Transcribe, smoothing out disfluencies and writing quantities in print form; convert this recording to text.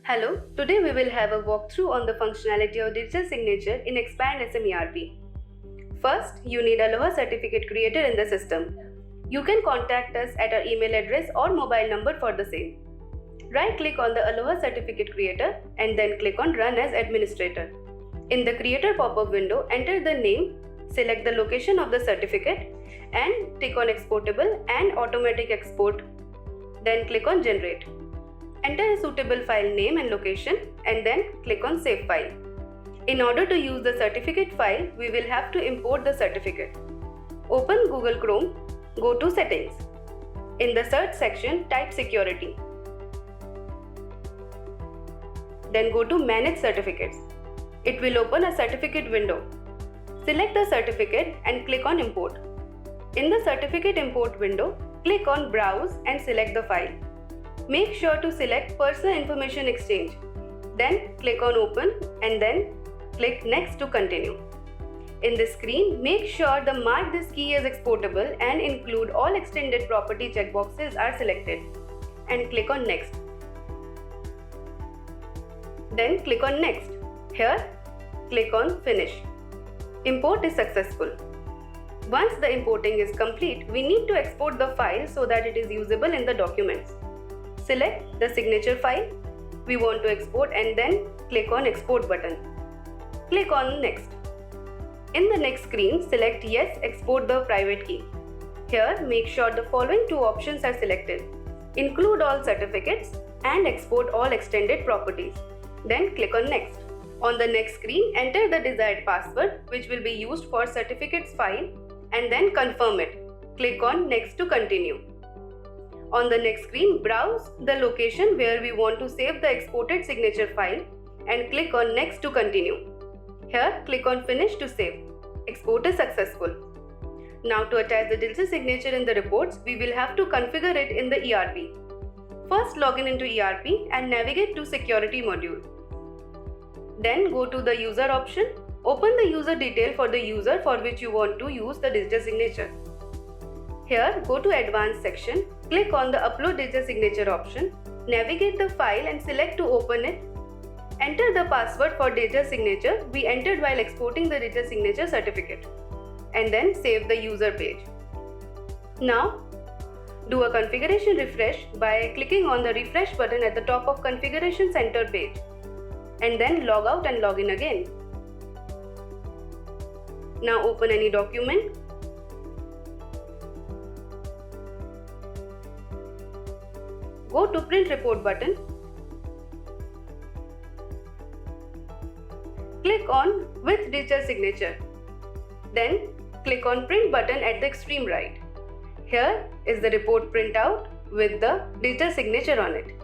Hello, today we will have a walkthrough on the functionality of digital signature in Expand smERP. First, you need Aloha certificate creator in the system. You can contact us at our email address or mobile number for the same. Right-click on the Aloha certificate creator and then click on Run as Administrator. In the Creator pop-up window, enter the name, select the location of the certificate and tick on Exportable and Automatic Export. Then click on Generate. Enter a suitable file name and location and then click on Save File. In order to use the certificate file, we will have to import the certificate. Open Google Chrome, go to Settings. In the Search section, type Security. Then go to Manage Certificates. It will open a certificate window. Select the certificate and click on Import. In the Certificate Import window, click on Browse and select the file. Make sure to select Personal Information Exchange. Then click on Open and then click Next to continue. In this screen, make sure the Mark this key as exportable and include all extended property checkboxes are selected and click on Next. Then click on Next. Here, click on Finish. Import is successful. Once the importing is complete, we need to export the file so that it is usable in the documents. Select the signature file we want to export and then click on Export button. Click on Next. In the next screen, select Yes, export the private key. Here, make sure the following two options are selected. Include all certificates and export all extended properties. Then click on Next. On the next screen, enter the desired password which will be used for certificates file and then confirm it. Click on Next to continue. On the next screen, browse the location where we want to save the exported signature file and click on Next to continue. Here, click on Finish to save. Export is successful. Now to attach the digital signature in the reports, we will have to configure it in the ERP. First, log in into ERP and navigate to Security module. Then go to the User option. Open the user detail for the user for which you want to use the digital signature. Here, go to Advanced section, click on the Upload Digital Signature option, navigate the file and select to open it. Enter the password for digital signature we entered while exporting the digital signature certificate and then save the user page. Now, do a configuration refresh by clicking on the Refresh button at the top of Configuration Center page and then log out and log in again. Now open any document. Go to Print Report button. Click on With Digital Signature. Then click on Print button at the extreme right. Here is the report printout with the digital signature on it.